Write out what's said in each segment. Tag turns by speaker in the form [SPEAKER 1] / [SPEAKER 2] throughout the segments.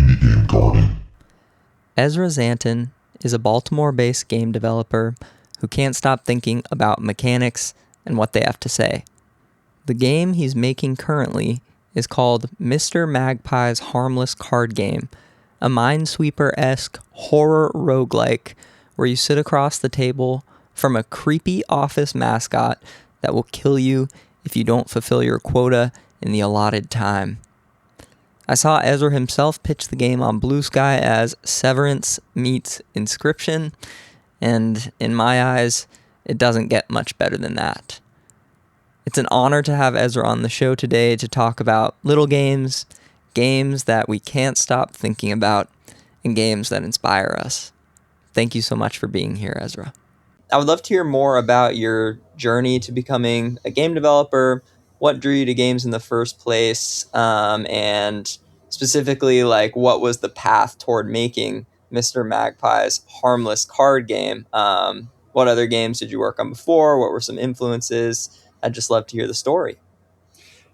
[SPEAKER 1] indie game garden.
[SPEAKER 2] Ezra Szanton is a Baltimore-based game developer who can't stop thinking about mechanics and what they have to say. The game he's making currently is called Mr. Magpie's Harmless card game, a Minesweeper-esque horror roguelike where you sit across the table from a creepy office mascot that will kill you if you don't fulfill your quota in the allotted time. I saw Ezra himself pitch the game on Bluesky as Severance meets Inscryption, and in my eyes, it doesn't get much better than that. It's an honor to have Ezra on the show today to talk about little games, games that we can't stop thinking about, and games that inspire us. Thank you so much for being here, Ezra. I would love to hear more about your journey to becoming a game developer, what drew you to games in the first place, and specifically, like, what was the path toward making Mr. Magpie's Harmless card game? What other games did you work on before? What were some influences? I'd just love to hear the story.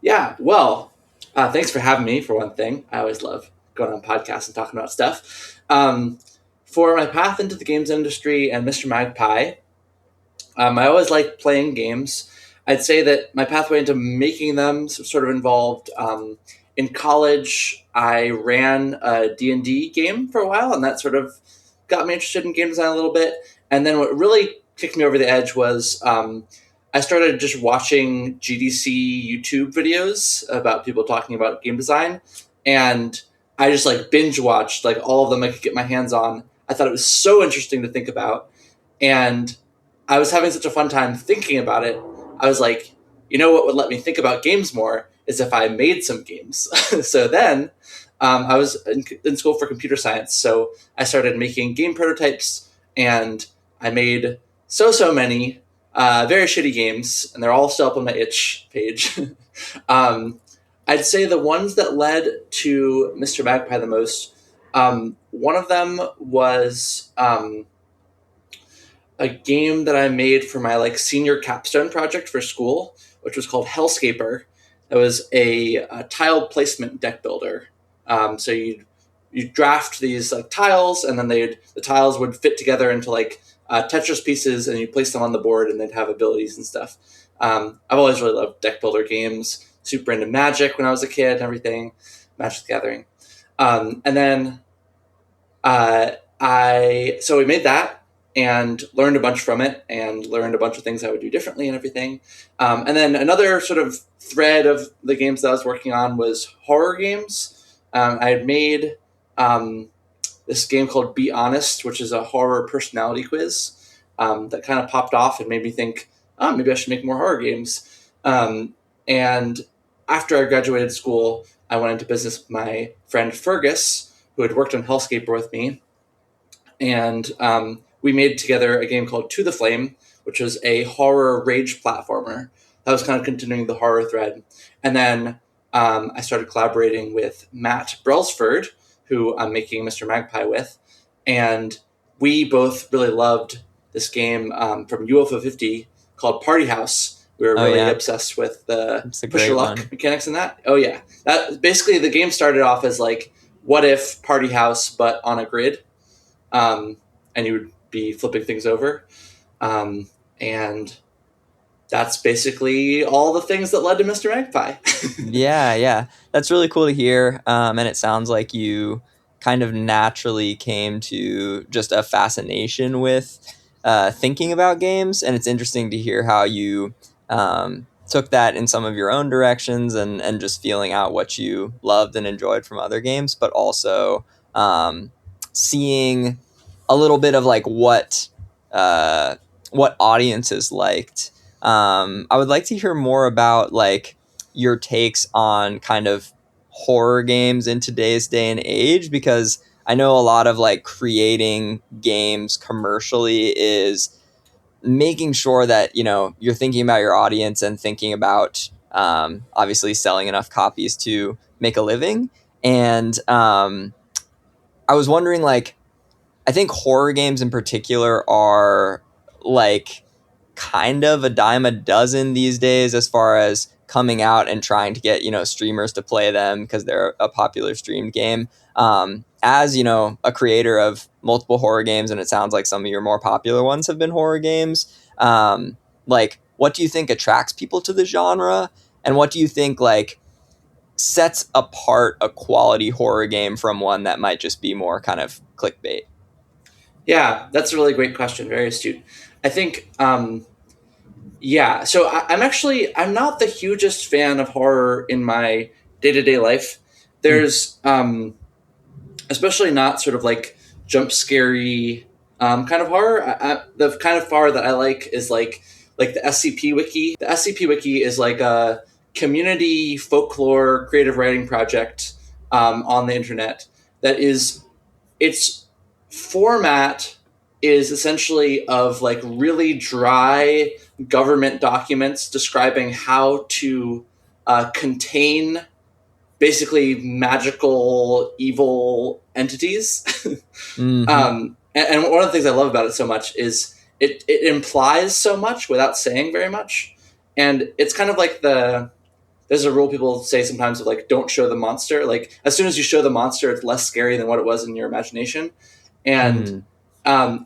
[SPEAKER 3] Yeah, well, thanks for having me, for one thing. I always love going on podcasts and talking about stuff. For my path into the games industry and Mr. Magpie, I always liked playing games. I'd say that my pathway into making them sort of involved, in college, I ran a D&D game for a while, and that sort of got me interested in game design a little bit. And then what really kicked me over the edge was I started just watching GDC YouTube videos about people talking about game design, and I just binge watched all of them I could get my hands on. I thought it was so interesting to think about, and I was having such a fun time thinking about it. I was like, what would let me think about games more is if I made some games. So then I was in school for computer science, so I started making game prototypes, and I made so many very shitty games, and they're all still up on my itch page. I'd say the ones that led to Mr. Magpie the most, one of them was a game that I made for my senior capstone project for school, which was called Hellscaper. It was a tile placement deck builder. So you draft these tiles, and then the tiles would fit together into Tetris pieces, and you place them on the board, and they'd have abilities and stuff. I've always really loved deck builder games. Super into Magic when I was a kid and everything. Magic the Gathering. And then so we made that and learned a bunch from it, and learned a bunch of things I would do differently and everything. And then another sort of thread of the games that I was working on was horror games. I had made this game called Be Honest, which is a horror personality quiz that kind of popped off and made me think, maybe I should make more horror games. And after I graduated school, I went into business with my friend Fergus, who had worked on Hellscaper with me. And we made together a game called To the Flame, which was a horror rage platformer. That was kind of continuing the horror thread. And then I started collaborating with Matt Brailsford, who I'm making Mr. Magpie with. And we both really loved this game from UFO 50 called Party House. We were really obsessed with the push your luck mechanics in that. Oh, yeah. That basically, the game started off as what if Party House, but on a grid. And you would be flipping things over. And that's basically all the things that led to Mr. Magpie.
[SPEAKER 2] Yeah. That's really cool to hear. And it sounds like you kind of naturally came to just a fascination with thinking about games. And it's interesting to hear how you took that in some of your own directions and just feeling out what you loved and enjoyed from other games, but also seeing a little bit of what audiences liked. I would like to hear more about your takes on kind of horror games in today's day and age, because I know a lot of creating games commercially is making sure that, you're thinking about your audience and thinking about obviously selling enough copies to make a living. And I was wondering, I think horror games in particular are kind of a dime a dozen these days as far as coming out and trying to get, streamers to play them because they're a popular streamed game. As, a creator of multiple horror games, and it sounds like some of your more popular ones have been horror games, like, what do you think attracts people to the genre? And what do you think, like, sets apart a quality horror game from one that might just be more kind of clickbait?
[SPEAKER 3] Yeah, that's a really great question. Very astute. I think, so I'm not the hugest fan of horror in my day-to-day life. There's, especially not sort of like jump scary kind of horror. The kind of horror that I like is like the SCP Wiki. The SCP Wiki is like a community folklore creative writing project on the internet that is, its format is essentially of like really dry government documents describing how to contain basically magical evil entities. And one of the things I love about it so much is it implies so much without saying very much. And it's kind of like there's a rule people say sometimes of like, don't show the monster. Like, as soon as you show the monster, it's less scary than what it was in your imagination. And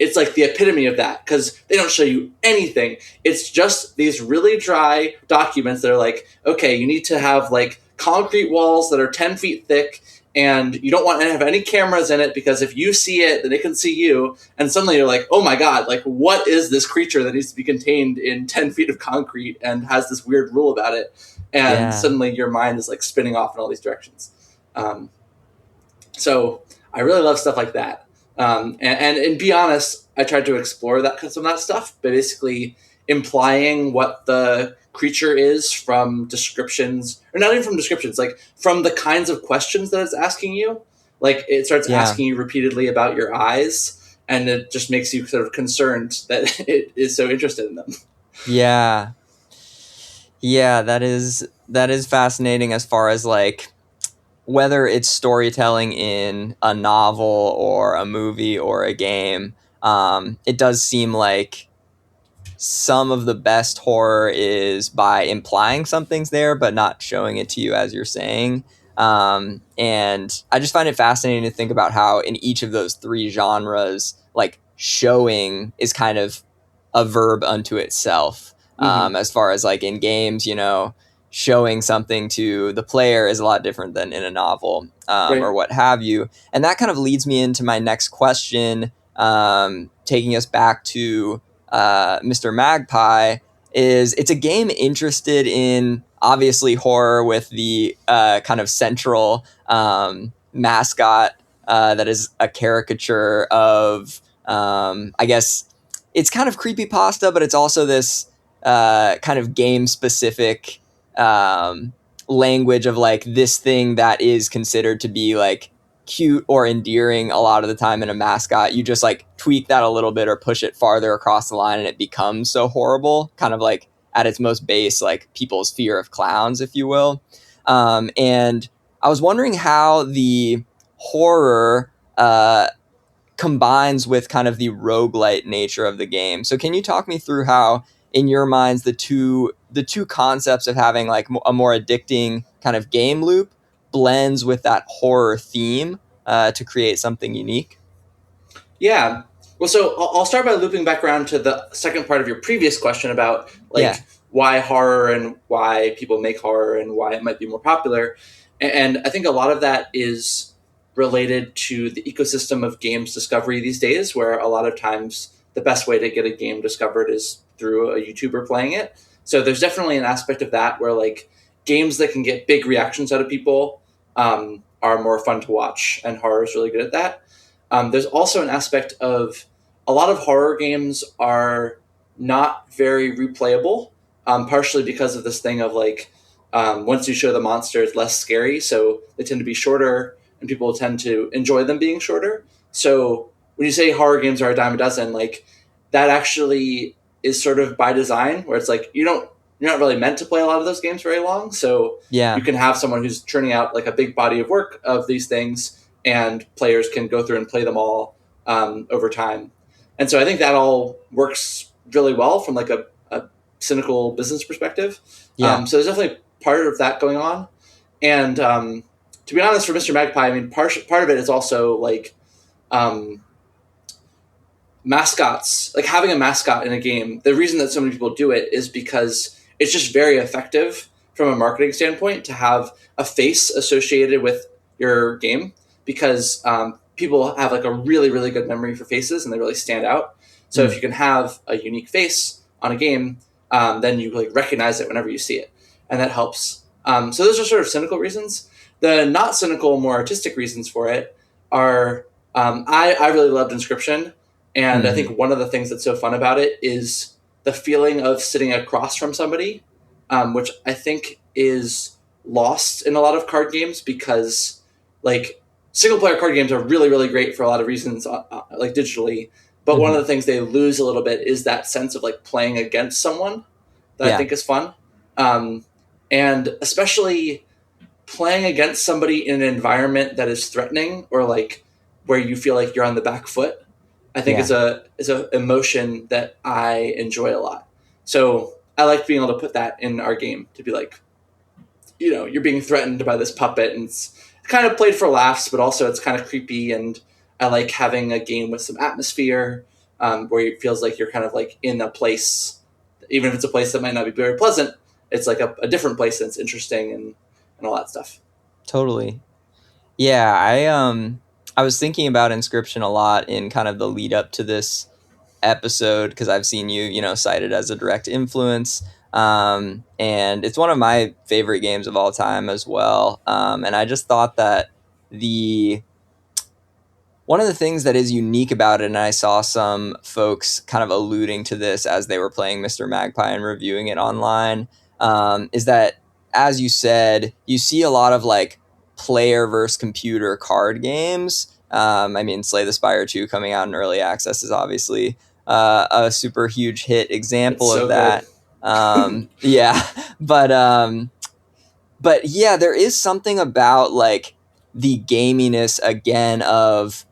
[SPEAKER 3] it's like the epitome of that, because they don't show you anything. It's just these really dry documents that are like, okay, you need to have like concrete walls that are 10 feet thick, and you don't want to have any cameras in it, because if you see it, then they can see you. And suddenly you're like, oh my God, like, what is this creature that needs to be contained in 10 feet of concrete and has this weird rule about it? And suddenly your mind is like spinning off in all these directions. So I really love stuff like that. And be honest, I tried to explore some of that stuff, but basically implying what the creature is from descriptions, or not even from descriptions, like from the kinds of questions that it's asking you. Like, it starts asking you repeatedly about your eyes, and it just makes you sort of concerned that it is so interested in them.
[SPEAKER 2] Yeah, that is fascinating, as far as like whether it's storytelling in a novel or a movie or a game. It does seem like some of the best horror is by implying something's there but not showing it to you as you're saying. And I just find it fascinating to think about how in each of those three genres, like, showing is kind of a verb unto itself. As far as like in games, showing something to the player is a lot different than in a novel, or what have you. And that kind of leads me into my next question, taking us back to Mr. Magpie. It's a game interested in, obviously, horror, with the kind of central mascot that is a caricature of, I guess, it's kind of creepypasta, but it's also this kind of game-specific language of like this thing that is considered to be like cute or endearing a lot of the time in a mascot. You just like tweak that a little bit or push it farther across the line and it becomes so horrible, kind of like at its most base, like people's fear of clowns, if you will. And I was wondering how the horror combines with kind of the roguelite nature of the game. So can you talk me through how, in your minds, the two concepts of having like a more addicting kind of game loop blends with that horror theme to create something unique?
[SPEAKER 3] Yeah. Well, so I'll start by looping back around to the second part of your previous question about like why horror and why people make horror and why it might be more popular. And I think a lot of that is related to the ecosystem of games discovery these days, where a lot of times the best way to get a game discovered is through a YouTuber playing it. So there's definitely an aspect of that where like games that can get big reactions out of people are more fun to watch, and horror is really good at that. There's also an aspect of a lot of horror games are not very replayable, partially because of this thing of like, once you show the monster, it's less scary, so they tend to be shorter, and people tend to enjoy them being shorter. So when you say horror games are a dime a dozen, like, that actually is sort of by design, where it's like you're not really meant to play a lot of those games very long. So you can have someone who's churning out like a big body of work of these things, and players can go through and play them all over time. And so I think that all works really well from like a cynical business perspective. So there's definitely part of that going on. And to be honest, for Mr. Magpie, I mean, part of it is also like mascots, like having a mascot in a game. The reason that so many people do it is because it's just very effective from a marketing standpoint to have a face associated with your game, because people have like a really, really good memory for faces and they really stand out. So if you can have a unique face on a game, then you like recognize it whenever you see it, and that helps. So those are sort of cynical reasons. The not cynical, more artistic reasons for it are I really loved Inscryption, and I think one of the things that's so fun about it is the feeling of sitting across from somebody, which I think is lost in a lot of card games, because like single player card games are really, really great for a lot of reasons, like digitally. But one of the things they lose a little bit is that sense of like playing against someone that I think is fun. And especially playing against somebody in an environment that is threatening, or like where you feel like you're on the back foot, I think is a emotion that I enjoy a lot. So I like being able to put that in our game, to be like, you know, you're being threatened by this puppet, and it's kind of played for laughs, but also it's kind of creepy. And I like having a game with some atmosphere, where it feels like you're kind of like in a place, even if it's a place that might not be very pleasant, it's like a different place that's interesting and all that stuff.
[SPEAKER 2] Totally. Yeah, I was thinking about Inscryption a lot in kind of the lead up to this episode, because I've seen you know, cited as a direct influence. And it's one of my favorite games of all time as well. And I just thought that one of the things that is unique about it, and I saw some folks kind of alluding to this as they were playing Mr. Magpie and reviewing it online, is that, as you said, you see a lot of like player versus computer card games. I mean, Slay the Spire 2 coming out in early access is obviously a super huge hit example of that. Yeah, but yeah, there is something about like the gaminess again of,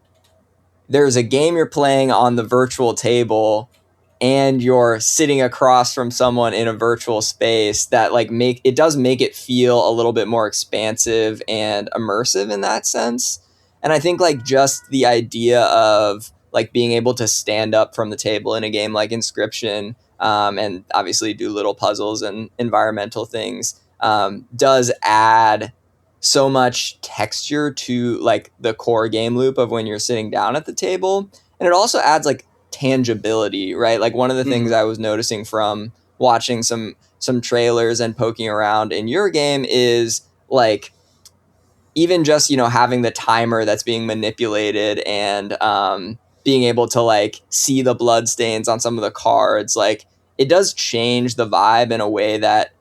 [SPEAKER 2] there's a game you're playing on the virtual table and you're sitting across from someone in a virtual space, that like make it feel a little bit more expansive and immersive in that sense. And I think like just the idea of like being able to stand up from the table in a game like Inscryption, and obviously do little puzzles and environmental things, does add so much texture to like the core game loop of when you're sitting down at the table. And it also adds like tangibility, right? Like one of the things I was noticing from watching some trailers and poking around in your game is like, even just, you know, having the timer that's being manipulated, and being able to like see the blood stains on some of the cards, like it does change the vibe in a way that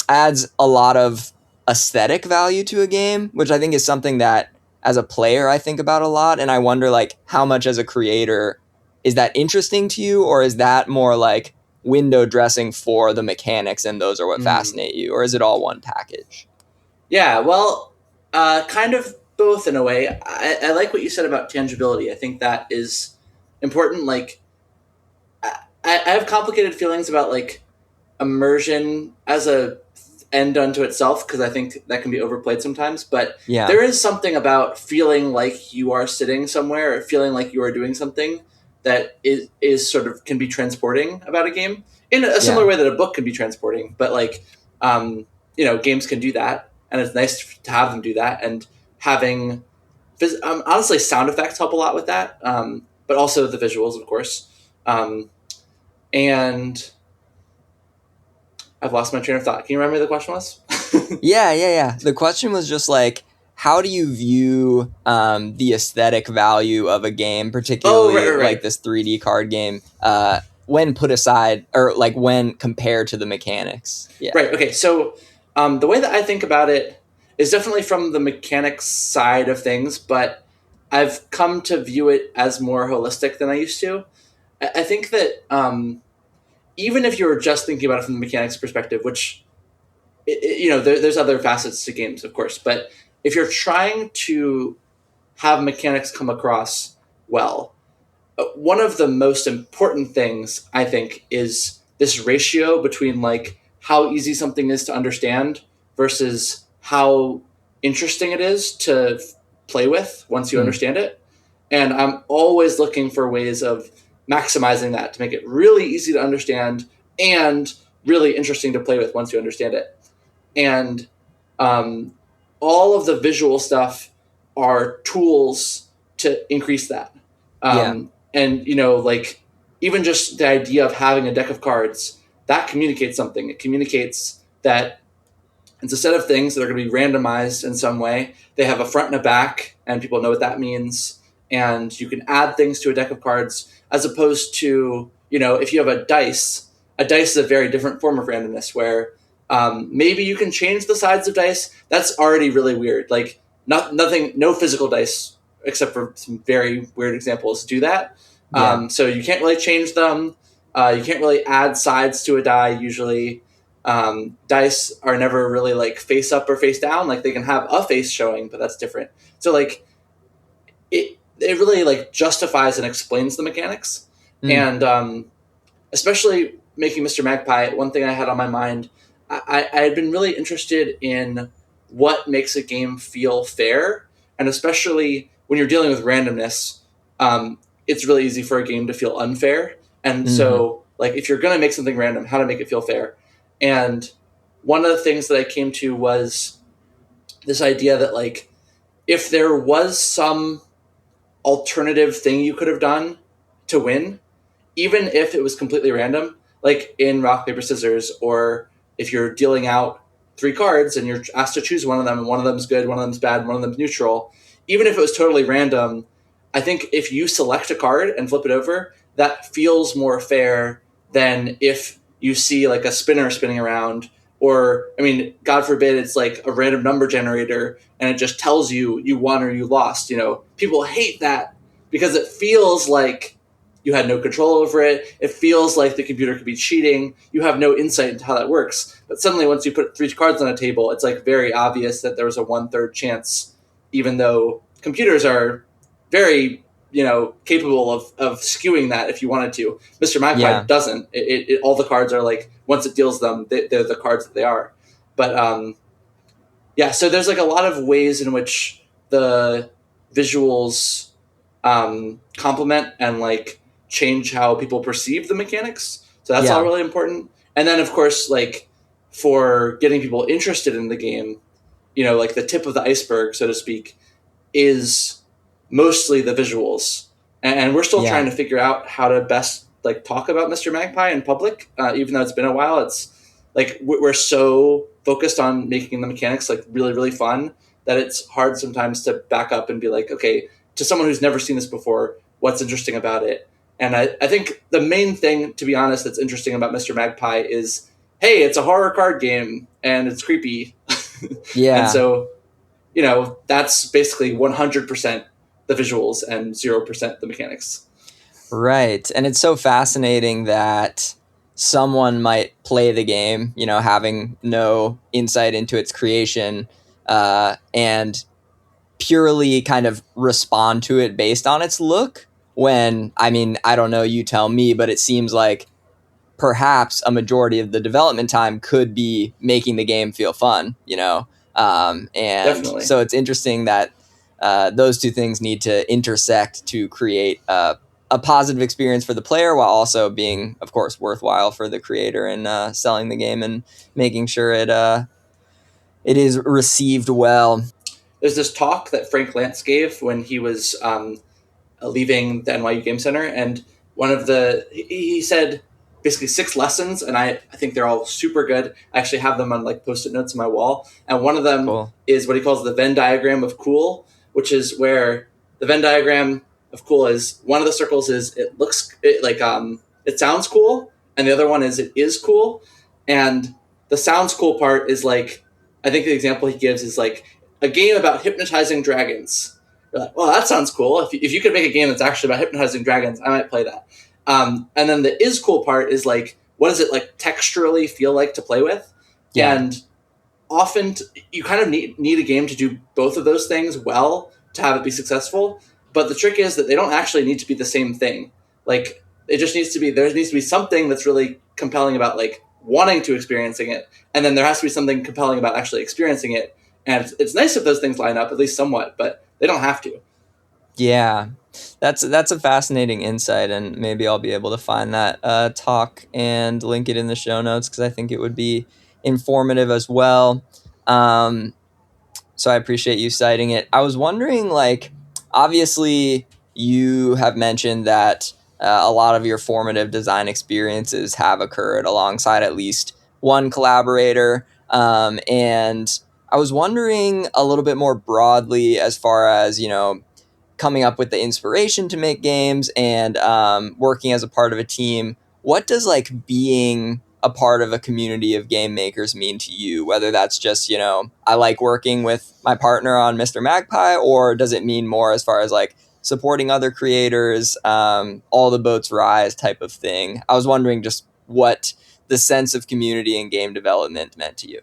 [SPEAKER 2] adds a lot of aesthetic value to a game, which I think is something that as a player I think about a lot. And I wonder like how much as a creator is that interesting to you, or is that more like window dressing for the mechanics and those are what fascinate you, or is it all one package?
[SPEAKER 3] Yeah, well, kind of both in a way. I like what you said about tangibility. I think that is important. Like, I have complicated feelings about like immersion as a end unto itself, because I think that can be overplayed sometimes. But there is something about feeling like you are sitting somewhere, or feeling like you are doing something that is sort of can be transporting about a game in a similar way that a book can be transporting. But like, you know, games can do that, and it's nice to have them do that. And having honestly, sound effects help a lot with that, but also the visuals, of course. And I've lost my train of thought. Can you remember what the question was?
[SPEAKER 2] Yeah. The question was just like, how do you view the aesthetic value of a game, particularly like this 3D card game, when put aside, or like when compared to the mechanics? Yeah.
[SPEAKER 3] Right. Okay. So the way that I think about it is definitely from the mechanics side of things, but I've come to view it as more holistic than I used to. I think that even if you were just thinking about it from the mechanics perspective, which, you know, there's other facets to games, of course, but if you're trying to have mechanics come across well, one of the most important things, I think, is this ratio between like how easy something is to understand versus how interesting it is to play with once you understand it. And I'm always looking for ways of maximizing that to make it really easy to understand and really interesting to play with once you understand it. And all of the visual stuff are tools to increase that. And, you know, like even just the idea of having a deck of cards, that communicates something. It communicates that it's a set of things that are going to be randomized in some way. They have a front and a back, and people know what that means. And you can add things to a deck of cards as opposed to, you know, if you have a dice is a very different form of randomness where maybe you can change the sides of dice. That's already really weird. Like no physical dice, except for some very weird examples, do that. So you can't really change them. You can't really add sides to a die usually. Dice are never really like face up or face down. Like they can have a face showing, but that's different. So like it really like justifies and explains the mechanics. And especially making Mr. Magpie, one thing I had on my mind, I had been really interested in what makes a game feel fair. And especially when you're dealing with randomness, it's really easy for a game to feel unfair. And so like if you're going to make something random, how to make it feel fair. And one of the things that I came to was this idea that like if there was some alternative thing you could have done to win, even if it was completely random, like in rock, paper, scissors, or if you're dealing out 3 cards and you're asked to choose one of them and one of them's good, one of them's bad, one of them's neutral, even if it was totally random, I think if you select a card and flip it over, that feels more fair than if you see like a spinner spinning around, or, I mean, God forbid it's like a random number generator and it just tells you you won or you lost. You know, people hate that because it feels like you had no control over it. It feels like the computer could be cheating. You have no insight into how that works. But suddenly once you put 3 cards on a table, it's like very obvious that there was a 1/3 chance, even though computers are very, you know, capable of skewing that if you wanted to. Mr. Magpie doesn't. All the cards are like, once it deals them, they're the cards that they are. But so there's like a lot of ways in which the visuals complement and like change how people perceive the mechanics. So that's all really important. And then of course, like for getting people interested in the game, you know, like the tip of the iceberg, so to speak, is mostly the visuals. And we're still trying to figure out how to best like talk about Mr. Magpie in public, even though it's been a while. It's like we're so focused on making the mechanics like really, really fun that it's hard sometimes to back up and be like, okay, to someone who's never seen this before, what's interesting about it? And I think the main thing, to be honest, that's interesting about Mr. Magpie is, hey, it's a horror card game and it's creepy. And so, you know, that's basically 100% the visuals and 0% the mechanics.
[SPEAKER 2] Right. And it's so fascinating that someone might play the game, you know, having no insight into its creation, and purely kind of respond to it based on its look. When, I mean, I don't know, you tell me, but it seems like perhaps a majority of the development time could be making the game feel fun, you know? And
[SPEAKER 3] Definitely.
[SPEAKER 2] So it's interesting that those two things need to intersect to create a positive experience for the player while also being, of course, worthwhile for the creator and selling the game and making sure it is received well.
[SPEAKER 3] There's this talk that Frank Lantz gave when he was leaving the NYU Game Center, and he said basically 6 lessons, and I think they're all super good. I actually have them on like post-it notes on my wall, and one of them is what he calls the Venn diagram of cool, which is where the Venn diagram of cool is one of the circles is it sounds cool, and the other one is it is cool. And the sounds cool part is like, I think the example he gives is like a game about hypnotizing dragons. You're like, well, that sounds cool. If you could make a game that's actually about hypnotizing dragons, I might play that. And then the is cool part is like, what does it like texturally feel like to play with? And often you kind of need a game to do both of those things well to have it be successful. But the trick is that they don't actually need to be the same thing. Like it just needs to be, there needs to be something that's really compelling about like wanting to experiencing it, and then there has to be something compelling about actually experiencing it. And it's nice if those things line up, at least somewhat, but they don't have to.
[SPEAKER 2] Yeah, that's a fascinating insight, and maybe I'll be able to find that talk and link it in the show notes because I think it would be informative as well. So I appreciate you citing it. I was wondering, like, obviously you have mentioned that a lot of your formative design experiences have occurred alongside at least one collaborator, and I was wondering a little bit more broadly as far as, coming up with the inspiration to make games and working as a part of a team. What does like being a part of a community of game makers mean to you? Whether that's just, I like working with my partner on Mr. Magpie, or does it mean more as far as like supporting other creators, all the boats rise type of thing? I was wondering just what the sense of community and game development meant to you.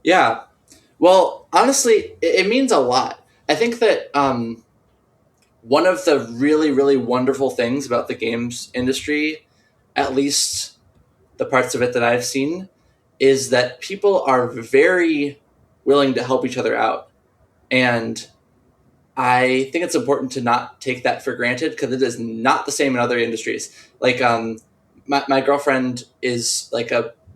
[SPEAKER 3] Yeah. Well, honestly, it means a lot. I think that one of the really, really wonderful things about the games industry, at least the parts of it that I've seen, is that people are very willing to help each other out. And I think it's important to not take that for granted because it is not the same in other industries. Like, my girlfriend is like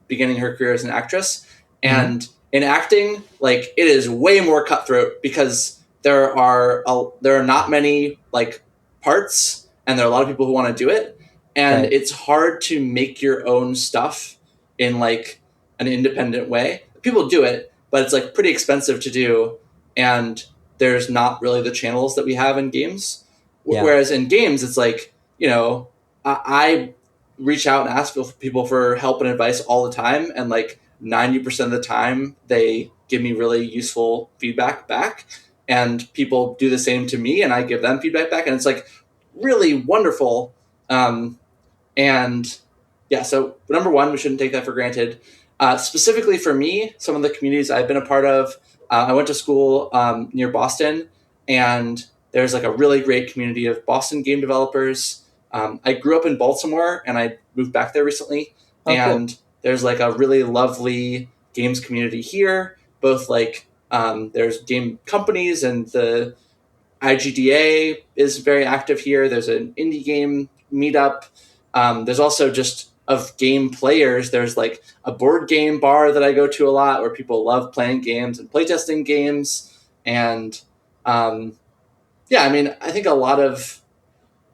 [SPEAKER 3] beginning her career as an actress, and in acting, like it is way more cutthroat because there are not many like parts, and there are a lot of people who want to do it, and
[SPEAKER 2] Right.
[SPEAKER 3] it's hard to make your own stuff in like an independent way. People do it, but it's like pretty expensive to do, and there's not really the channels that we have in games.
[SPEAKER 2] Yeah.
[SPEAKER 3] Whereas in games, it's like, I reach out and ask people for help and advice all the time. And like 90% of the time, they give me really useful feedback back. And people do the same to me, and I give them feedback back. And it's like really wonderful. And yeah, so number one, we shouldn't take that for granted. Specifically for me, some of the communities I've been a part of, I went to school near Boston, and there's like a really great community of Boston game developers. I grew up in Baltimore, and I moved back there recently.
[SPEAKER 2] Oh,
[SPEAKER 3] and
[SPEAKER 2] cool.
[SPEAKER 3] There's like a really lovely games community here. Both like there's game companies, and the IGDA is very active here. There's an indie game meetup. There's also just of game players. There's like a board game bar that I go to a lot where people love playing games and playtesting games. And yeah, I mean, I think a lot of,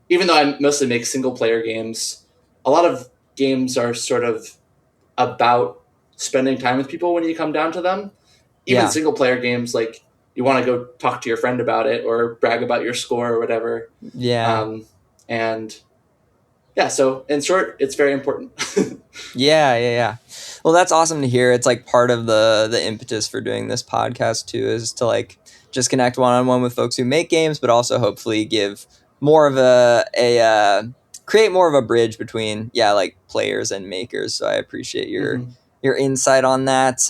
[SPEAKER 3] even though I mostly make single player games, a lot of games are sort of about spending time with people when you come down to them. Even
[SPEAKER 2] Yeah.
[SPEAKER 3] single player games, like you want to go talk to your friend about it or brag about your score or whatever.
[SPEAKER 2] Yeah.
[SPEAKER 3] And yeah, so in short, it's very important.
[SPEAKER 2] Yeah. Well, that's awesome to hear. It's like part of the impetus for doing this podcast too, is to like just connect one-on-one with folks who make games, but also hopefully give more of a create more of a bridge between like players and makers. So I appreciate your insight on that.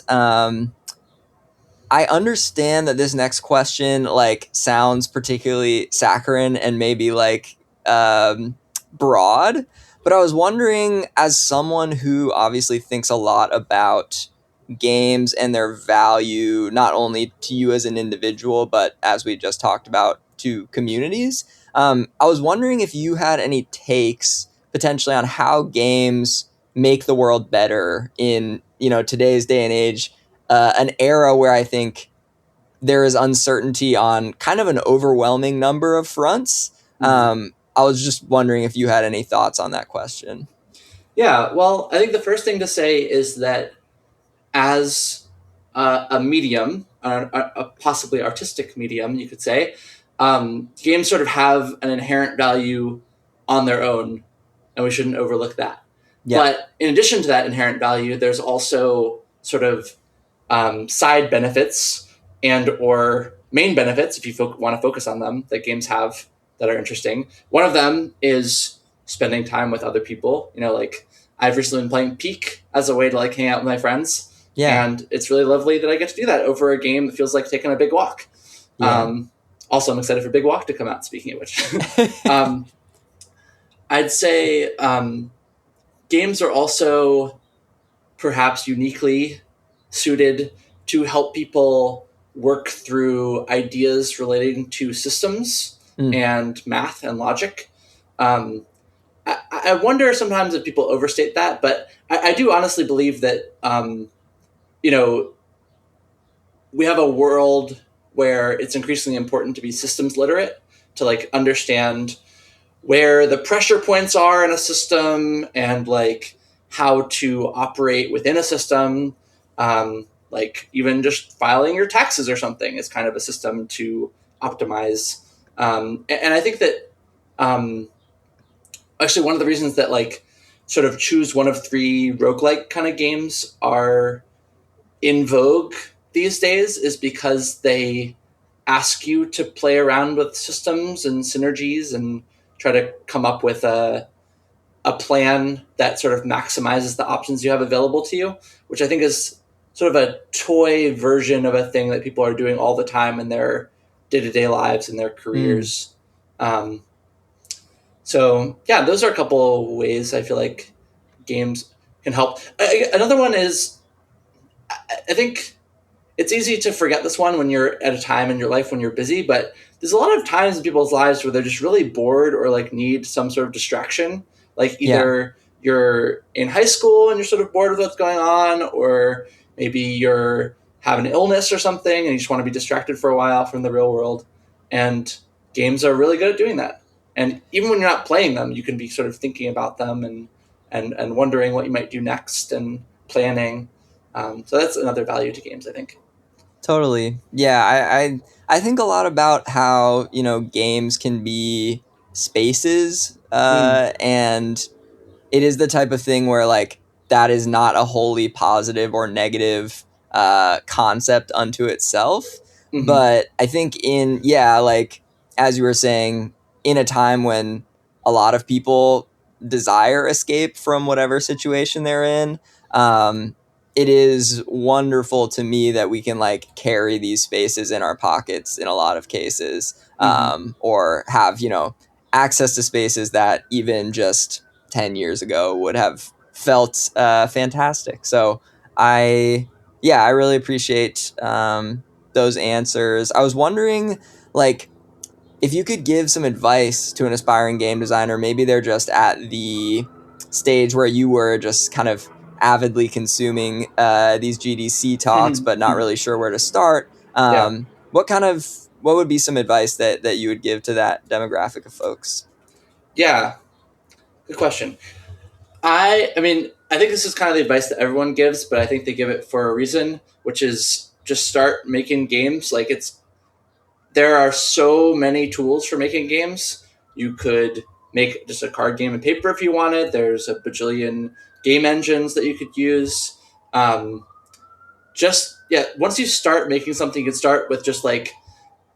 [SPEAKER 2] I understand that this next question like sounds particularly saccharine and maybe like broad, but I was wondering, as someone who obviously thinks a lot about games and their value, not only to you as an individual, but as we just talked about, to communities, I was wondering if you had any takes potentially on how games make the world better in today's day and age, an era where I think there is uncertainty on kind of an overwhelming number of fronts. I was just wondering if you had any thoughts on that question.
[SPEAKER 3] Yeah, well, I think the first thing to say is that as a medium, a possibly artistic medium, you could say, games sort of have an inherent value on their own, and we shouldn't overlook that.
[SPEAKER 2] Yeah.
[SPEAKER 3] But in addition to that inherent value, there's also sort of side benefits and or main benefits, if you want to focus on them, that games have that are interesting. One of them is spending time with other people. Like I've recently been playing Peak as a way to like hang out with my friends.
[SPEAKER 2] Yeah.
[SPEAKER 3] And it's really lovely that I get to do that over a game that feels like taking a big walk.
[SPEAKER 2] Yeah.
[SPEAKER 3] Also, I'm excited for Big Walk to come out, speaking of which. I'd say games are also perhaps uniquely suited to help people work through ideas relating to systems and math and logic. I wonder sometimes if people overstate that, but I do honestly believe that, you know, we have a world where it's increasingly important to be systems literate, to like understand where the pressure points are in a system and like how to operate within a system. Like even just filing your taxes or something is kind of a system to optimize. And I think that actually one of the reasons that like sort of choose one of three roguelike kind of games are in vogue these days is because they ask you to play around with systems and synergies and try to come up with a plan that sort of maximizes the options you have available to you, which I think is sort of a toy version of a thing that people are doing all the time in their day-to-day lives and their careers. So yeah, those are a couple of ways I feel like games can help. Another one is, I think it's easy to forget this one when you're at a time in your life when you're busy, but there's a lot of times in people's lives where they're just really bored or like need some sort of distraction. Like either you're in high school and you're sort of bored with what's going on, or maybe you're having an illness or something and you just want to be distracted for a while from the real world. And games are really good at doing that. And even when you're not playing them, you can be sort of thinking about them and wondering what you might do next and planning. So that's another value to games, I think.
[SPEAKER 2] Totally. Yeah, I think a lot about how, you know, games can be spaces, and it is the type of thing where like that is not a wholly positive or negative concept unto itself. But I think like as you were saying, in a time when a lot of people desire escape from whatever situation they're in, it is wonderful to me that we can like carry these spaces in our pockets in a lot of cases, or have, you know, access to spaces that even just 10 years ago would have felt fantastic. So I really appreciate those answers. I was wondering, like, if you could give some advice to an aspiring game designer, maybe they're just at the stage where you were, just kind of avidly consuming these GDC talks, but not really sure where to start. What would be some advice that you would give to that demographic of folks?
[SPEAKER 3] Yeah, good question. I mean, I think this is kind of the advice that everyone gives, but I think they give it for a reason, which is just start making games. Like there are so many tools for making games. You could make just a card game and paper if you wanted. There's a bajillion game engines that you could use. Once you start making something, you can start with just like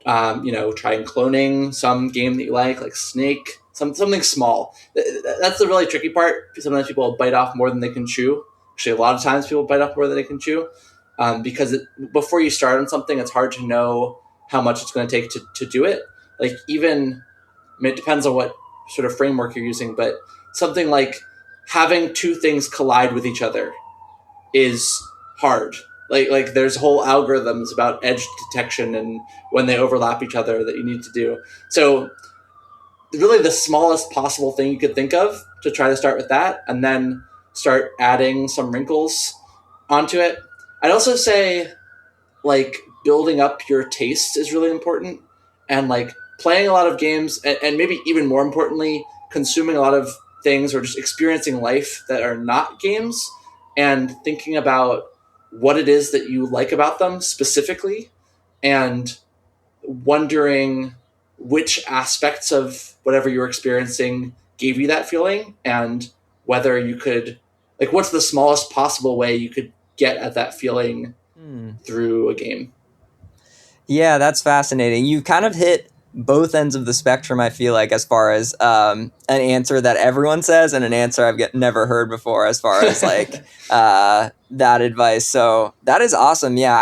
[SPEAKER 3] trying cloning some game that you like Snake, something small. That's the really tricky part. Sometimes people bite off more than they can chew. Actually, a lot of times people bite off more than they can chew, because before you start on something, it's hard to know how much it's going to take to do it. Like even, I mean, it depends on what sort of framework you're using, but something like having two things collide with each other is hard. Like there's whole algorithms about edge detection and when they overlap each other that you need to do. So really the smallest possible thing you could think of, to try to start with that and then start adding some wrinkles onto it. I'd also say like building up your taste is really important, and like playing a lot of games, and maybe even more importantly, consuming a lot of things or just experiencing life that are not games, and thinking about what it is that you like about them specifically, and wondering which aspects of whatever you're experiencing gave you that feeling, and whether you could, like, what's the smallest possible way you could get at that feeling through a game.
[SPEAKER 2] Yeah, that's fascinating. You kind of hit both ends of the spectrum, I feel like, as far as an answer that everyone says and an answer I've never heard before, as far as like that advice. So that is awesome. Yeah,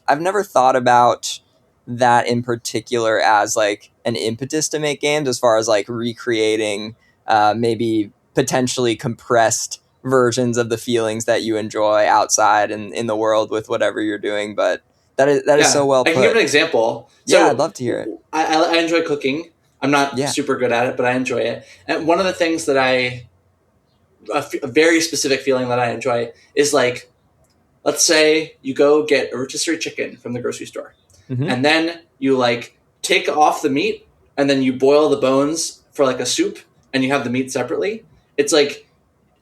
[SPEAKER 2] I've never thought about that in particular as like an impetus to make games, as far as like recreating maybe potentially compressed versions of the feelings that you enjoy outside and in the world with whatever you're doing. But that is so well put.
[SPEAKER 3] I can give an example.
[SPEAKER 2] Yeah, I'd love to hear it.
[SPEAKER 3] I enjoy cooking. I'm not super good at it, but I enjoy it. And one of the things that a very specific feeling that I enjoy is like, let's say you go get a rotisserie chicken from the grocery store, and then you like take off the meat and then you boil the bones for like a soup and you have the meat separately. It's like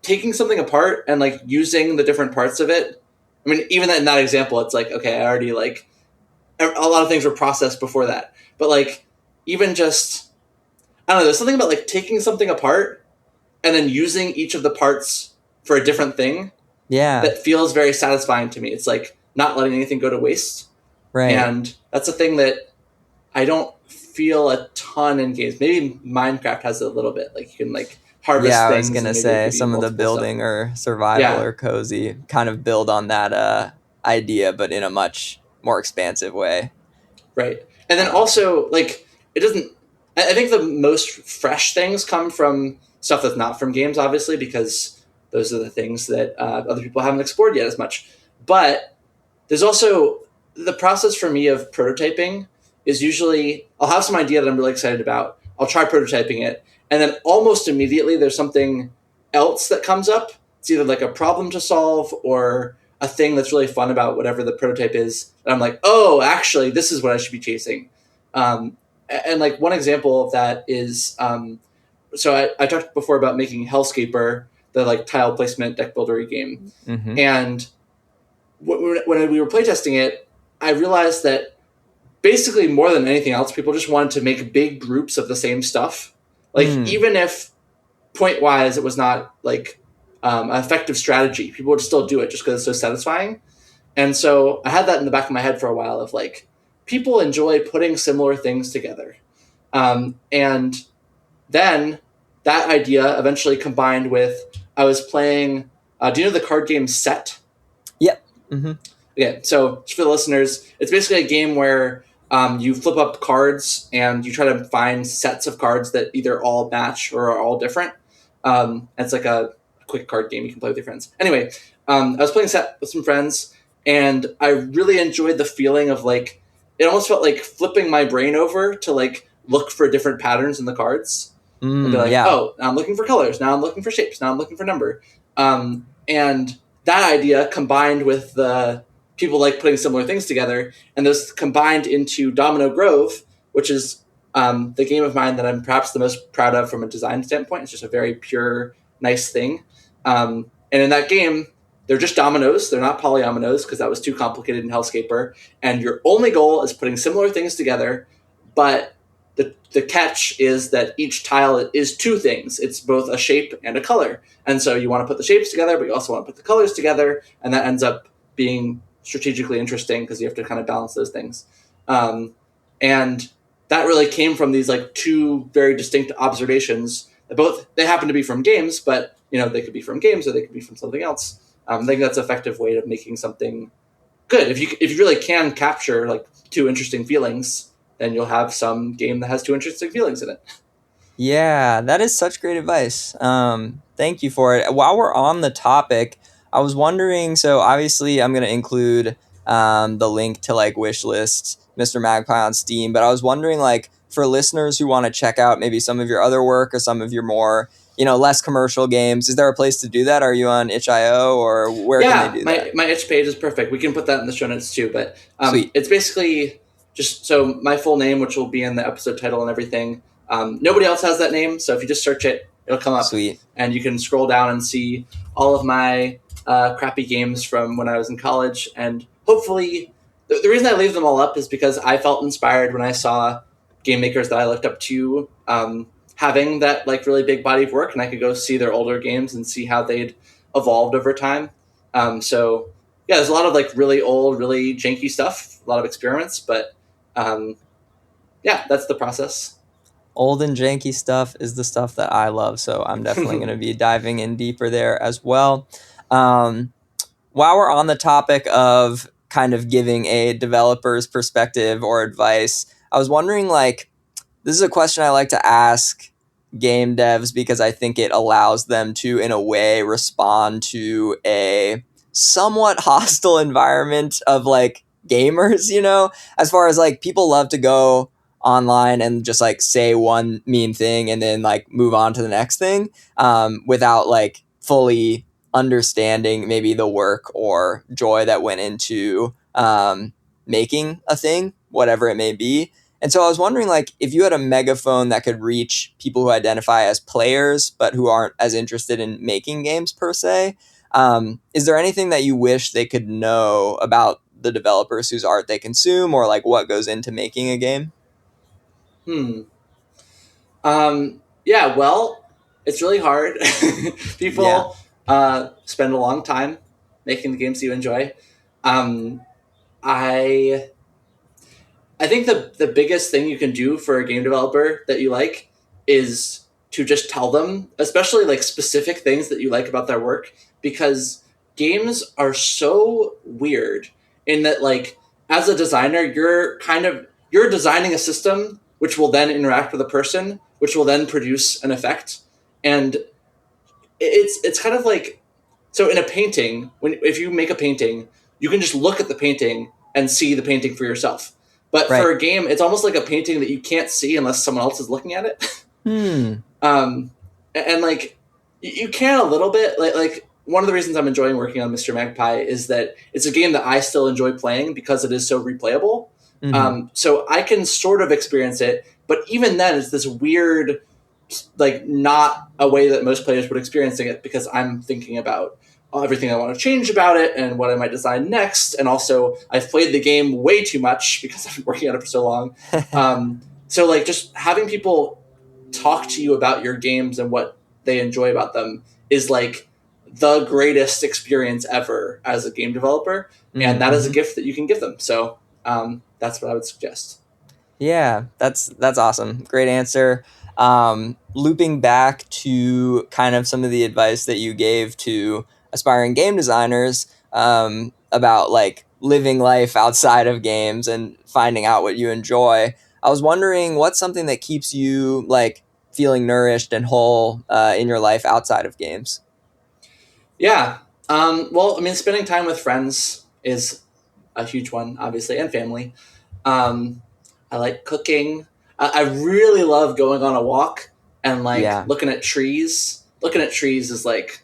[SPEAKER 3] taking something apart and like using the different parts of it. I mean, even in that example, it's like, okay, I already like, a lot of things were processed before that. But like, even just, I don't know, there's something about like taking something apart and then using each of the parts for a different thing.
[SPEAKER 2] Yeah.
[SPEAKER 3] That feels very satisfying to me. It's like not letting anything go to waste.
[SPEAKER 2] Right.
[SPEAKER 3] And that's a thing that I don't feel a ton in games. Maybe Minecraft has it a little bit. Like you can like harvest things.
[SPEAKER 2] Yeah, I was going to say some of the building
[SPEAKER 3] stuff.
[SPEAKER 2] Or survival or cozy kind of build on that idea, but in a much more expansive way.
[SPEAKER 3] Right. And then also like it doesn't, I think the most fresh things come from stuff that's not from games, obviously, because those are the things that other people haven't explored yet as much. But there's also the process for me of prototyping is usually I'll have some idea that I'm really excited about. I'll try prototyping it. And then almost immediately there's something else that comes up. It's either like a problem to solve or a thing that's really fun about whatever the prototype is. And I'm like, oh, actually, this is what I should be chasing. And like one example of that is, so I talked before about making Hellscaper, the like tile placement deck builder game. And when we were playtesting it, I realized that basically more than anything else, people just wanted to make big groups of the same stuff. Like even if point wise it was not like an effective strategy, people would still do it just because it's so satisfying. And so I had that in the back of my head for a while of like, people enjoy putting similar things together. And then that idea eventually combined with, I was playing, do you know the card game Set?
[SPEAKER 2] Yep.
[SPEAKER 3] Okay, so just for the listeners, it's basically a game where you flip up cards and you try to find sets of cards that either all match or are all different. It's like a quick card game you can play with your friends. Anyway, I was playing Set with some friends, and I really enjoyed the feeling of like, it almost felt like flipping my brain over to like look for different patterns in the cards. And be like, oh, now I'm looking for colors. Now I'm looking for shapes. Now I'm looking for number. And that idea combined with the people like putting similar things together, and those combined into Domino Grove, which is the game of mine that I'm perhaps the most proud of from a design standpoint. It's just a very pure, nice thing. And in that game, they're just dominoes. They're not polyominoes because that was too complicated in Hellscaper. And your only goal is putting similar things together, but the catch is that each tile is two things. It's both a shape and a color. And so you want to put the shapes together, but you also want to put the colors together. And that ends up being strategically interesting because you have to kind of balance those things. And that really came from these like two very distinct observations. They happen to be from games, but they could be from games or they could be from something else. I think that's an effective way of making something good. If you really can capture like two interesting feelings, then you'll have some game that has two interesting feelings in it.
[SPEAKER 2] Yeah, that is such great advice. Thank you for it. While we're on the topic, I was wondering, so obviously I'm going to include the link to like wishlist Mr. Magpie on Steam, but I was wondering like for listeners who want to check out maybe some of your other work or some of your more, less commercial games, is there a place to do that? Are you on itch.io or where can they do that?
[SPEAKER 3] My itch page is perfect. We can put that in the show notes too, but it's basically just so my full name, which will be in the episode title and everything. Nobody else has that name, so if you just search it, it'll come up.
[SPEAKER 2] Sweet.
[SPEAKER 3] And you can scroll down and see all of my crappy games from when I was in college. And hopefully, the reason I leave them all up is because I felt inspired when I saw game makers that I looked up to having that like really big body of work, and I could go see their older games and see how they'd evolved over time. So yeah, there's a lot of like really old, really janky stuff, a lot of experiments, but yeah, that's the process.
[SPEAKER 2] Old and janky stuff is the stuff that I love, so I'm definitely going to be diving in deeper there as well. While we're on the topic of kind of giving a developer's perspective or advice, I was wondering, like, this is a question I like to ask game devs because I think it allows them to, in a way, respond to a somewhat hostile environment of like gamers, as far as like people love to go online and just like say one mean thing and then like move on to the next thing, without like fully understanding maybe the work or joy that went into making a thing, whatever it may be. And so I was wondering, like, if you had a megaphone that could reach people who identify as players but who aren't as interested in making games per se, is there anything that you wish they could know about the developers whose art they consume, or like what goes into making a game?
[SPEAKER 3] Hmm. Yeah, well, it's really hard.
[SPEAKER 2] Yeah.
[SPEAKER 3] People spend a long time making the games you enjoy. Um, I I think the biggest thing you can do for a game developer that you like is to just tell them, especially like specific things that you like about their work, because games are so weird in that like as a designer, you're designing a system which will then interact with a person, which will then produce an effect. And it's kind of like, so in a painting, when if you make a painting, you can just look at the painting and see the painting for yourself. But for
[SPEAKER 2] Right.
[SPEAKER 3] a game, it's almost like a painting that you can't see unless someone else is looking at it.
[SPEAKER 2] Hmm.
[SPEAKER 3] um, and like you can a little bit, like one of the reasons I'm enjoying working on Mr. Magpie is that it's a game that I still enjoy playing because it is so replayable.
[SPEAKER 2] Mm-hmm.
[SPEAKER 3] So I can sort of experience it, but even then, it's this weird, like not a way that most players would experiencing it, because I'm thinking about everything I want to change about it and what I might design next. And also, I've played the game way too much because I've been working on it for so long. So, like, just having people talk to you about your games and what they enjoy about them is like the greatest experience ever as a game developer. And that is a
[SPEAKER 2] Mm-hmm.
[SPEAKER 3] gift that you can give them. So, that's what I would suggest.
[SPEAKER 2] Yeah, that's awesome. Great answer. Looping back to kind of some of the advice that you gave to aspiring game designers, about like living life outside of games and finding out what you enjoy. I was wondering what's something that keeps you like feeling nourished and whole in your life outside of games.
[SPEAKER 3] Yeah. Well, I mean, spending time with friends is a huge one, obviously, and family. Um, I like cooking. I really love going on a walk and like
[SPEAKER 2] Yeah.
[SPEAKER 3] looking at trees. Looking at trees is like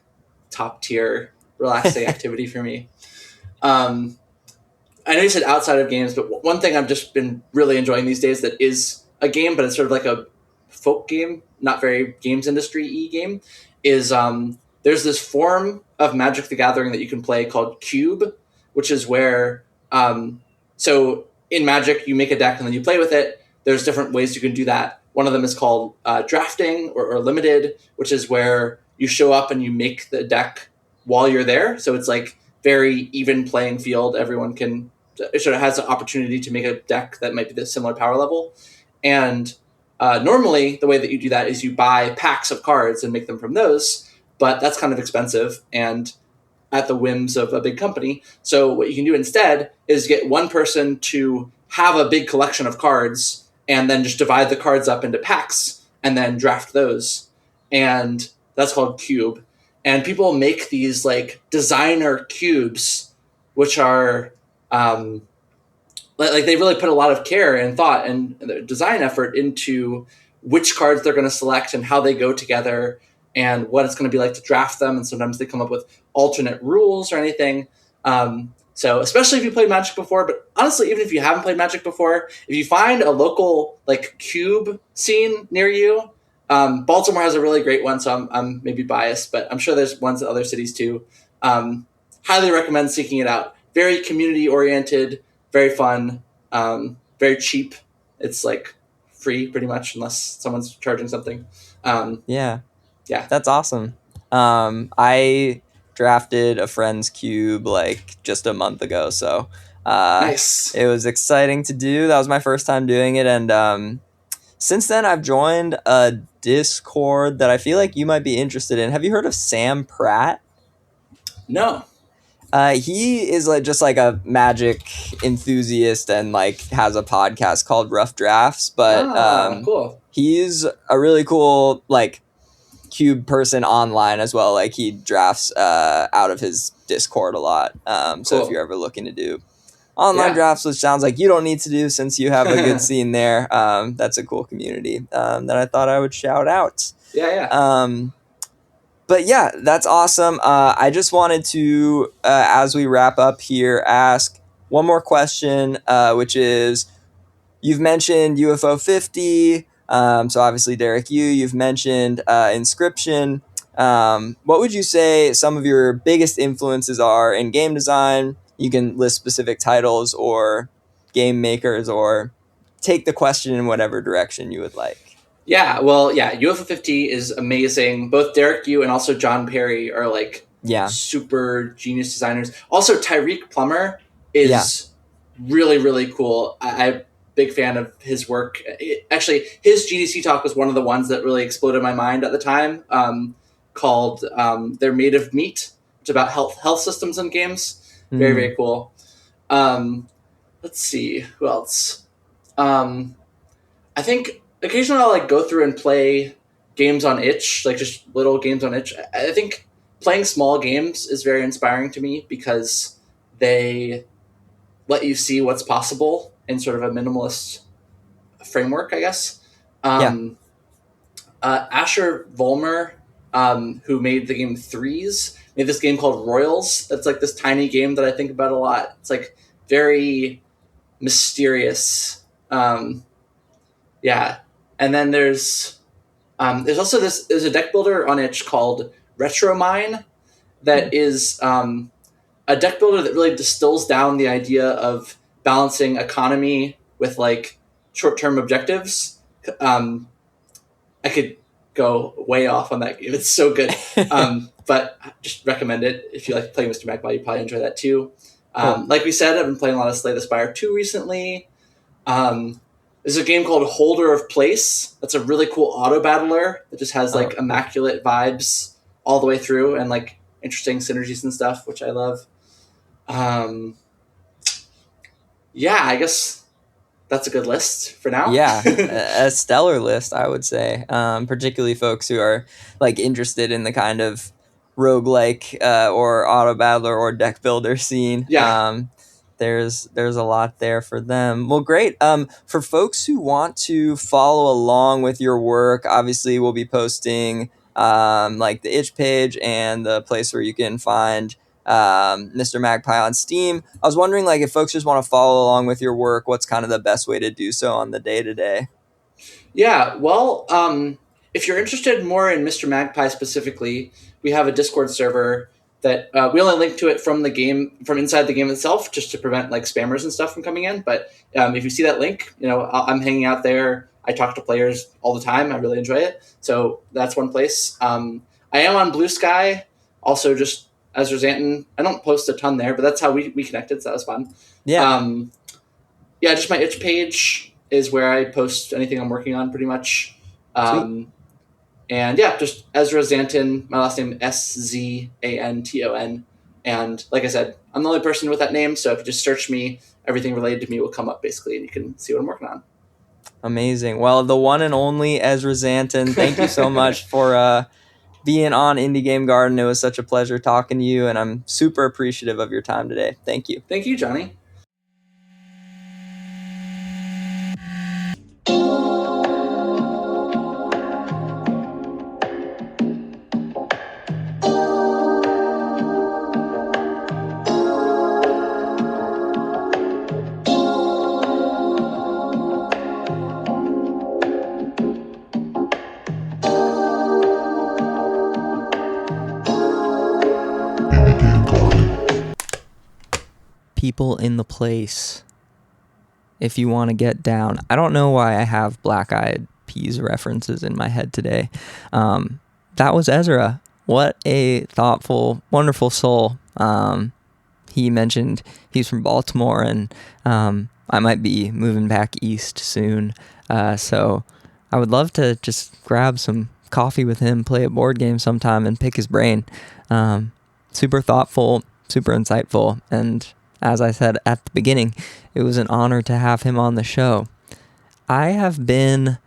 [SPEAKER 3] top tier relaxing activity for me. Um, I know you said outside of games, but one thing I've just been really enjoying these days that is a game, but it's sort of like a folk game, not very games industry y game, is there's this form of Magic the Gathering that you can play called Cube, which is where, so in Magic, you make a deck and then you play with it. There's different ways you can do that. One of them is called drafting or limited, which is where you show up and you make the deck while you're there. So it's like very even playing field. Everyone can it sort of has an opportunity to make a deck that might be the similar power level. And normally, the way that you do that is you buy packs of cards and make them from those, but that's kind of expensive and at the whims of a big company. So what you can do instead is get one person to have a big collection of cards and then just divide the cards up into packs and then draft those. And that's called Cube. And people make these like designer cubes, which are um, like they really put a lot of care and thought and design effort into which cards they're going to select and how they go together and what it's going to be like to draft them. And sometimes they come up with alternate rules or anything. So especially if you played Magic before, but honestly, even if you haven't played Magic before, if you find a local like cube scene near you, Baltimore has a really great one. So I'm maybe biased, but I'm sure there's ones in other cities too. Highly recommend seeking it out. Very community oriented, very fun, very cheap. It's like free pretty much unless someone's charging something. Um,
[SPEAKER 2] Yeah.
[SPEAKER 3] yeah,
[SPEAKER 2] That's awesome. I drafted a friend's cube like just a month ago, so
[SPEAKER 3] nice.
[SPEAKER 2] it was exciting to do. That was my first time doing it, and since then I've joined a Discord that I feel like you might be interested in. Have you heard of Sam Pratt?
[SPEAKER 3] No.
[SPEAKER 2] He is like just like a Magic enthusiast and like has a podcast called Rough Drafts, but
[SPEAKER 3] cool.
[SPEAKER 2] He's a really cool like cube person online as well. Like he drafts out of his Discord a lot. So if you're ever looking to do online drafts, which sounds like you don't need to do since you have a good scene there, that's a cool community that I thought I would shout out. But yeah, that's awesome. I just wanted to, as we wrap up here, ask one more question, which is, you've mentioned UFO 50. So obviously, Derek, you've mentioned Inscryption. What would you say some of your biggest influences are in game design? You can list specific titles or game makers, or take the question in whatever direction you would like.
[SPEAKER 3] Yeah, well, UFO 50 is amazing. Both Derek Yu and also John Perry are like super genius designers. Also, Tyreek Plummer is really, really cool. I'm a big fan of his work. Actually, his GDC talk was one of the ones that really exploded my mind at the time, called They're Made of Meat. It's about health systems in games. Very, very cool. Let's see. Who else? I think occasionally I'll like go through and play games on itch, like just little games on itch. I think playing small games is very inspiring to me because they let you see what's possible in sort of a minimalist framework, I guess. Asher Vollmer, who made the game Threes, made this game called Royals. That's like this tiny game that I think about a lot. It's like very mysterious. And then there's also there's a deck builder on itch called Retromine that is a deck builder that really distills down the idea of balancing economy with like short-term objectives. I could go way off on that game. It's so good. But I just recommend it. If you like playing Mr. Magpie, you probably enjoy that too. Like we said, I've been playing a lot of Slay the Spire 2 recently. There's a game called Holder of Place. That's a really cool auto battler that just has like immaculate vibes all the way through and like interesting synergies and stuff, which I love. I guess that's a good list for now.
[SPEAKER 2] A stellar list, I would say. Particularly folks who are like interested in the kind of roguelike or auto battler or deck builder scene. There's a lot there for them. Well, great. For folks who want to follow along with your work, obviously we'll be posting like the itch page and the place where you can find Mr. Magpie on Steam. I was wondering, like, if folks just want to follow along with your work, what's kind of the best way to do so on the day-to-day?
[SPEAKER 3] Yeah, well, if you're interested more in Mr. Magpie specifically, we have a Discord server that we only link to it from the game, from inside the game itself, just to prevent like spammers and stuff from coming in. But if you see that link, I'm hanging out there. I talk to players all the time. I really enjoy it. So that's one place. I am on Bluesky, also just Ezra Szanton. I don't post a ton there, but that's how we connected. So that was fun. Just my itch page is where I post anything I'm working on pretty much. Just Ezra Szanton, my last name Szanton. And like I said, I'm the only person with that name, so if you just search me, everything related to me will come up basically, and you can see what I'm working on.
[SPEAKER 2] Amazing. Well, the one and only Ezra Szanton, thank you so much for being on Indie Game Garden. It was such a pleasure talking to you, and I'm super appreciative of your time today. Thank you.
[SPEAKER 3] Thank you, Johnny.
[SPEAKER 2] People in the place. If you want to get down. I don't know why I have Black Eyed Peas references in my head today. That was Ezra. What a thoughtful, wonderful soul. He mentioned he's from Baltimore, and I might be moving back east soon. So I would love to just grab some coffee with him, play a board game sometime, and pick his brain. Super thoughtful. super insightful. And as I said at the beginning, it was an honor to have him on the show. I have been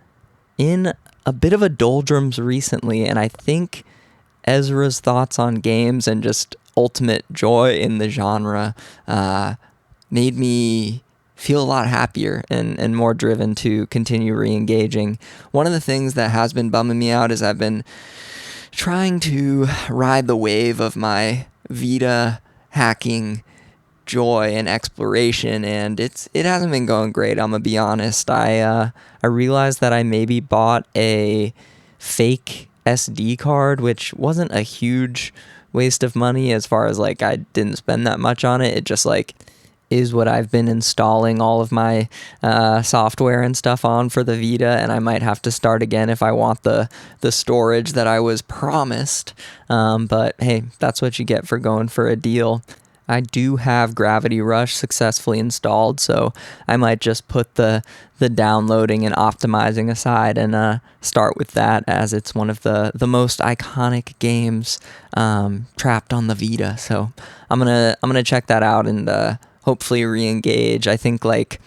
[SPEAKER 2] in a bit of a doldrums recently, and I think Ezra's thoughts on games and just ultimate joy in the genre made me feel a lot happier and more driven to continue re-engaging. One of the things that has been bumming me out is I've been trying to ride the wave of my Vita hacking joy and exploration, and it hasn't been going great. I'm gonna be honest. I realized that I maybe bought a fake SD card, which wasn't a huge waste of money as far as like I didn't spend that much on it. It just like is what I've been installing all of my software and stuff on for the Vita, and I might have to start again if I want the storage that I was promised. But hey, that's what you get for going for a deal. I do have Gravity Rush successfully installed, so I might just put the downloading and optimizing aside and start with that, as it's one of the most iconic games trapped on the Vita. So I'm gonna check that out and hopefully re-engage. I think like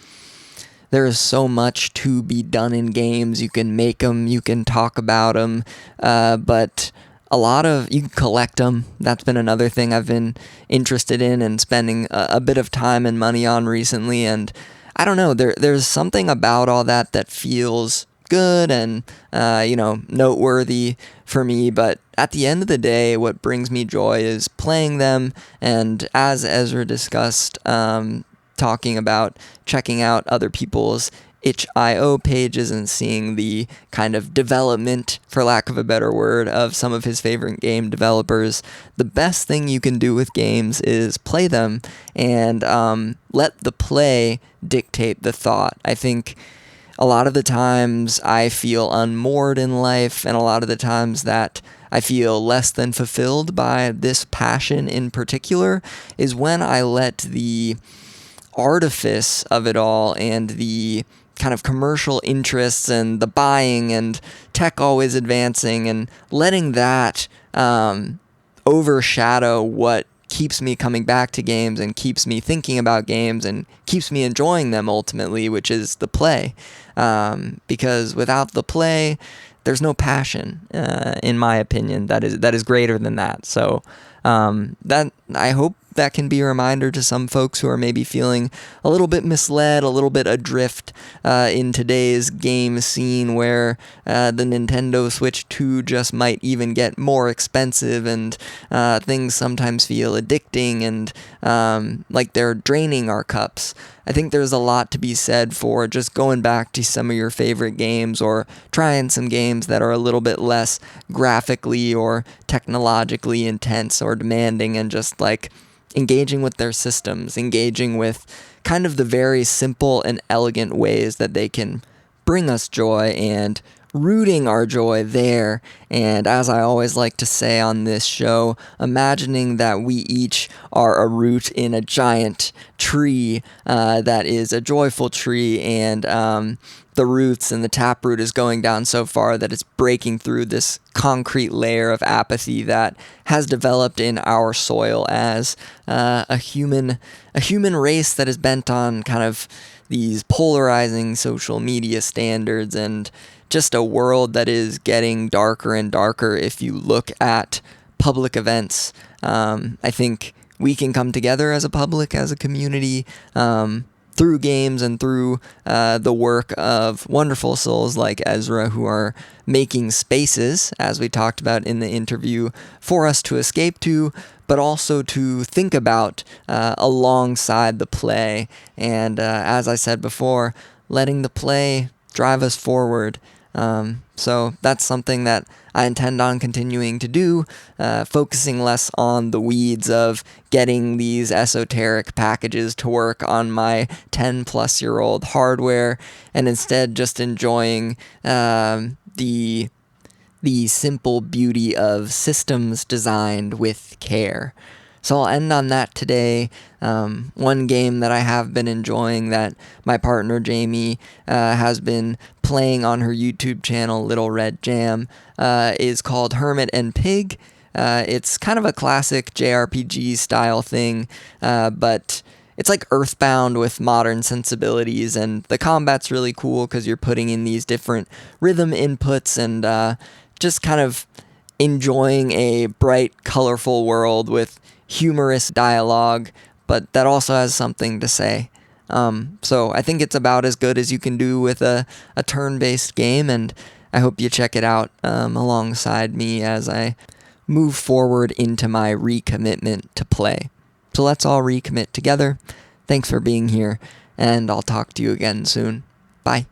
[SPEAKER 2] there is so much to be done in games. You can make them, you can talk about them, but you can collect them. That's been another thing I've been interested in and spending a bit of time and money on recently. And I don't know, there's something about all that feels good and, noteworthy for me. But at the end of the day, what brings me joy is playing them. And as Ezra discussed, talking about checking out other people's itch.io pages and seeing the kind of development, for lack of a better word, of some of his favorite game developers. The best thing you can do with games is play them and let the play dictate the thought. I think a lot of the times I feel unmoored in life, and a lot of the times that I feel less than fulfilled by this passion in particular is when I let the artifice of it all and the kind of commercial interests and the buying and tech always advancing and letting that overshadow what keeps me coming back to games and keeps me thinking about games and keeps me enjoying them ultimately, which is the play. Because without the play, there's no passion, in my opinion, that is greater than that. So that I hope that can be a reminder to some folks who are maybe feeling a little bit misled, a little bit adrift in today's game scene where the Nintendo Switch 2 just might even get more expensive and things sometimes feel addicting and like they're draining our cups. I think there's a lot to be said for just going back to some of your favorite games or trying some games that are a little bit less graphically or technologically intense or demanding, and just like engaging with their systems, engaging with kind of the very simple and elegant ways that they can bring us joy and rooting our joy there. And as I always like to say on this show, imagining that we each are a root in a giant tree that is a joyful tree, and the roots and the taproot is going down so far that it's breaking through this concrete layer of apathy that has developed in our soil as a human race that is bent on kind of these polarizing social media standards, and just a world that is getting darker and darker if you look at public events. I think we can come together as a public, as a community, through games and through the work of wonderful souls like Ezra, who are making spaces, as we talked about in the interview, for us to escape to, but also to think about alongside the play. And as I said before, letting the play drive us forward. So that's something that I intend on continuing to do, focusing less on the weeds of getting these esoteric packages to work on my 10-plus-year-old hardware, and instead just enjoying the simple beauty of systems designed with care. So I'll end on that today. One game that I have been enjoying that my partner Jamie has been playing on her YouTube channel, Little Red Jam, is called Hermit and Pig. It's kind of a classic JRPG style thing, but it's like Earthbound with modern sensibilities, and the combat's really cool because you're putting in these different rhythm inputs and just kind of enjoying a bright, colorful world with humorous dialogue, but that also has something to say. So I think it's about as good as you can do with a turn-based game, and I hope you check it out alongside me as I move forward into my recommitment to play. So let's all recommit together. Thanks for being here, and I'll talk to you again soon. Bye.